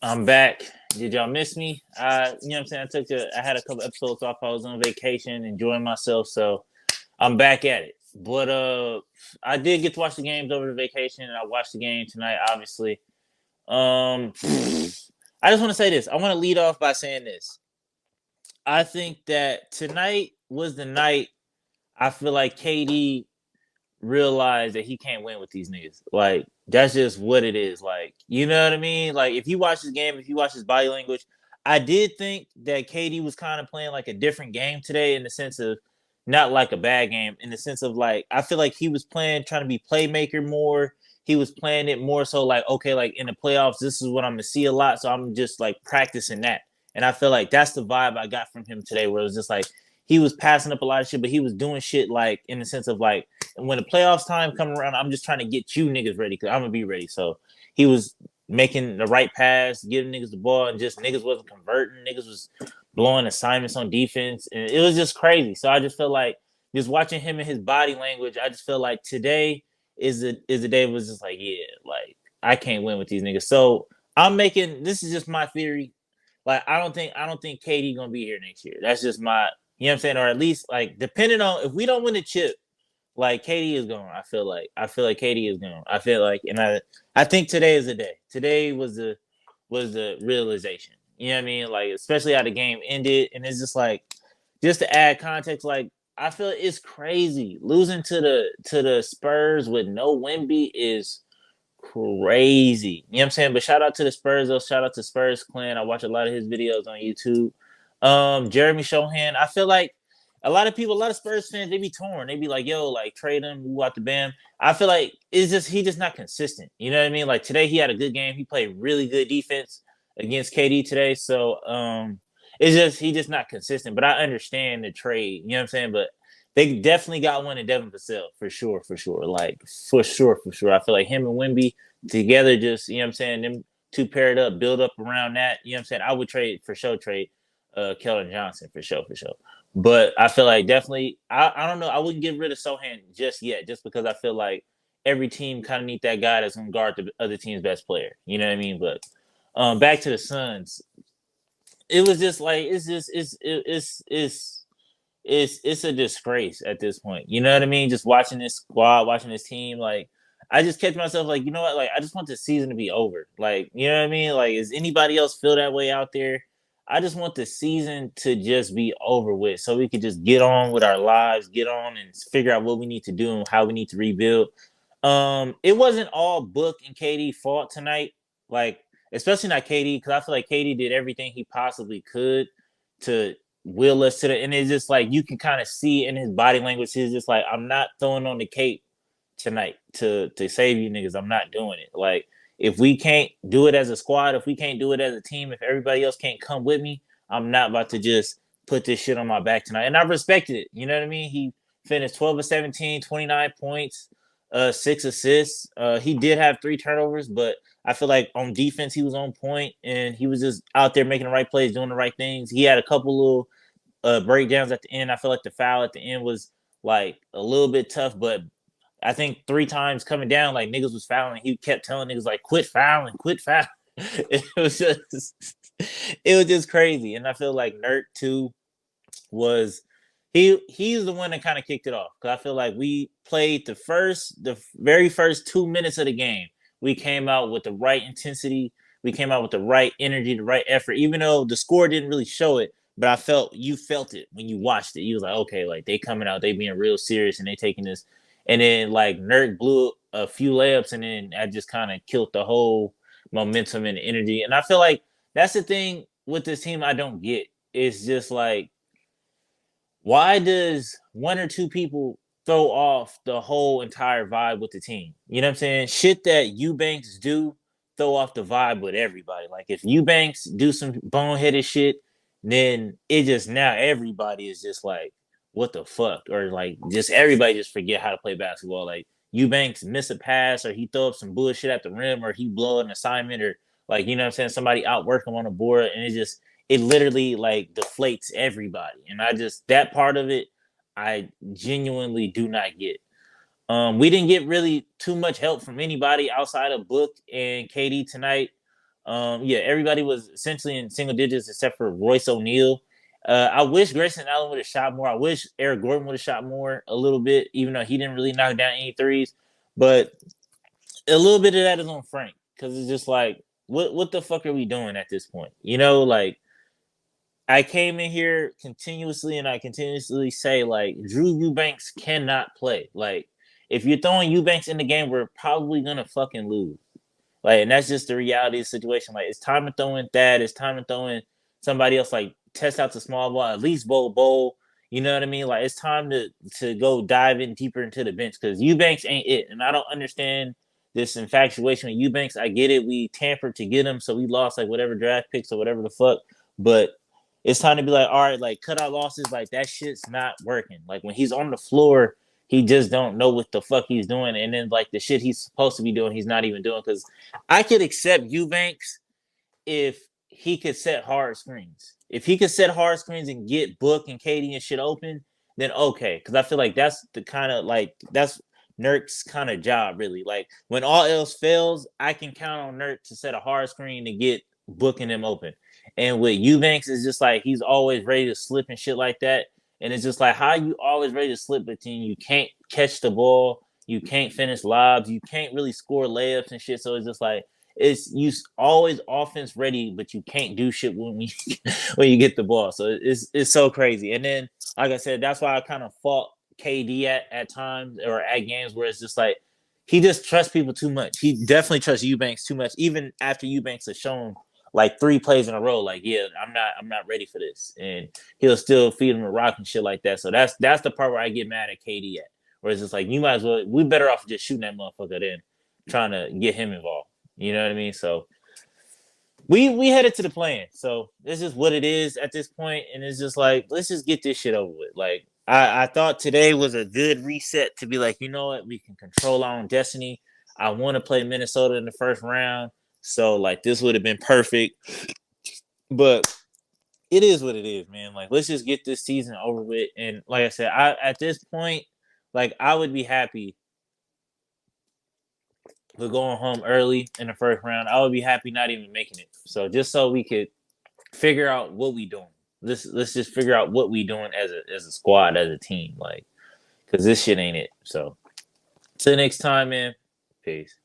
I'm back. Did y'all miss me? You know what I'm saying? I had a couple episodes off. I was on vacation, enjoying myself, so I'm back at it. But I did get to watch the games over the vacation, and I watched the game tonight. Obviously, um, I just want to say this. I want to lead off by saying this. I think that tonight was the night. I feel like KD realize that he can't win with these niggas. Like that's just what it is. Like you know what I mean? Like if you watch his game, if you watch his body language, I did think that KD was kind of playing like a different game today in the sense of not like a bad game, in the sense of like I feel like he was playing trying to be playmaker more. He was playing it more so like okay, like in the playoffs, this is what I'm gonna see a lot, so I'm just like practicing that. And I feel like that's the vibe I got from him today, where it was just like he was passing up a lot of shit, but he was doing shit like in the sense of like when the playoffs time come around, I'm just trying to get you niggas ready because I'm gonna be ready. So he was making the right pass, giving niggas the ball, and just niggas wasn't converting. Niggas was blowing assignments on defense, and it was just crazy. So I just feel like just watching him and his body language, I just feel like today is the day it was just like, yeah, like I can't win with these niggas. So I'm making this is just my theory. Like I don't think KD gonna be here next year. That's just my you know what I'm saying, or at least like depending on if we don't win the chip, like KD is gone. I feel like KD is gone. I feel like, and I think today is the day. Today was the realization. You know what I mean? Like especially how the game ended, and it's just like just to add context. Like I feel it's crazy losing to the Spurs with no Wemby is crazy. You know what I'm saying? But shout out to the Spurs though. Shout out to Spurs clan. I watch a lot of his videos on YouTube. Jeremy Shohan. I feel like a lot of people, a lot of Spurs fans, they be torn. They be like, yo, like trade him, move out the bam. I feel like it's just he just not consistent. You know what I mean? Like today he had a good game. He played really good defense against KD today. So it's just he just not consistent. But I understand the trade. You know what I'm saying? But they definitely got one in Devin Vassell for sure, for sure. Like for sure, for sure. I feel like him and Wimby together, just you know what I'm saying, them two paired up, build up around that. You know what I'm saying? I would trade Keldon Johnson for sure, for sure. But I feel like definitely I don't know, I wouldn't get rid of Sohan just yet, just because I feel like every team kind of need that guy that's gonna guard the other team's best player. You know what I mean? But back to the Suns, it was just like it's a disgrace at this point. You know what I mean? Just watching this squad, watching this team, like I just catch myself like, you know what? Like I just want the season to be over. Like, you know what I mean? Like, is anybody else feel that way out there? I just want the season to just be over with so we could just get on with our lives, get on and figure out what we need to do and how we need to rebuild. It wasn't all Book and KD fault tonight. Like, especially not KD, because I feel like KD did everything he possibly could to will us to the, and it's just like you can kind of see in his body language. He's just like, I'm not throwing on the cape tonight to save you niggas. I'm not doing it. Like if we can't do it as a squad, if we can't do it as a team, if everybody else can't come with me, I'm not about to just put this shit on my back tonight. And I respected it. You know what I mean? He finished 12 of 17, 29 points, 6 assists. He did have 3 turnovers, but I feel like on defense he was on point and he was just out there making the right plays, doing the right things. He had a couple little breakdowns at the end. I feel like the foul at the end was like a little bit tough, but I think 3 times coming down, like niggas was fouling. He kept telling niggas like, quit fouling, quit fouling. It was just, it was just crazy. And I feel like Nurt too was he's the one that kind of kicked it off because I feel like we played the very first 2 minutes of the game. We came out with the right intensity. We came out with the right energy, the right effort. Even though the score didn't really show it, but I felt you felt it when you watched it. You was like, okay, like they coming out, they being real serious, and they taking this. And then like Nurk blew a few layups, and then I just kind of killed the whole momentum and energy. And I feel like that's the thing with this team I don't get. It's just like why does one or two people throw off the whole entire vibe with the team? You know what I'm saying? Shit that Eubanks do throw off the vibe with everybody. Like if Eubanks do some boneheaded shit, then it just now everybody is just like, what the fuck? Or like just everybody just forget how to play basketball. Like Eubanks miss a pass or he throw up some bullshit at the rim or he blow an assignment or like, you know what I'm saying? Somebody outwork him on the board and it literally like deflates everybody. And I just that part of it, I genuinely do not get. We didn't get really too much help from anybody outside of Book and KD tonight. Yeah, everybody was essentially in single digits except for Royce O'Neal. I wish Grayson Allen would have shot more. I wish Eric Gordon would have shot more a little bit, even though he didn't really knock down any threes. But a little bit of that is on Frank because it's just like, what the fuck are we doing at this point? You know, like I came in here continuously and I continuously say like Drew Eubanks cannot play. Like if you're throwing Eubanks in the game, we're probably gonna fucking lose. Like, and that's just the reality of the situation. Like, it's time to throw in Thad. It's time to throw in somebody else. Like, test out the small ball. At least bowl. You know what I mean? Like, it's time to go dive in deeper into the bench because Eubanks ain't it. And I don't understand this infatuation with Eubanks. I get it. We tampered to get him, so we lost like whatever draft picks or whatever the fuck. But it's time to be like, all right, like cut out losses. Like that shit's not working. Like when he's on the floor, he just don't know what the fuck he's doing, and then like the shit he's supposed to be doing, he's not even doing. Because I could accept Eubanks if he could set hard screens. If he could set hard screens and get Book and Katie and shit open, then okay. Because I feel like that's the kind of like that's Nurk's kind of job, really. Like when all else fails, I can count on Nurk to set a hard screen to get Book and them open. And with Eubanks, it's just like he's always ready to slip and shit like that. And it's just like how you always ready to slip, but then you can't catch the ball, you can't finish lobs, you can't really score layups and shit. So it's just like it's you always offense ready, but you can't do shit when you when you get the ball. So it's so crazy. And then, like I said, that's why I kind of fought KD at times or at games where it's just like he just trusts people too much. He definitely trusts Eubanks too much, even after Eubanks has shown like 3 plays in a row. Like, yeah, I'm not ready for this, and he'll still feed him a rock and shit like that. So that's the part where I get mad at KD at, where it's just like you might as well we better off just shooting that motherfucker then, trying to get him involved. You know what I mean? So we headed to the plan. So this is what it is at this point, and it's just like let's just get this shit over with. Like I thought today was a good reset to be like, you know what, we can control our own destiny. I want to play Minnesota in the first round, so like this would have been perfect. But it is what it is, man. Like let's just get this season over with. And like I said, I at this point, like I would be happy with going home early in the first round. I would be happy not even making it. So just so we could figure out what we doing. Let's just figure out what we doing as a squad, as a team, like because this shit ain't it. So till next time, man. Peace.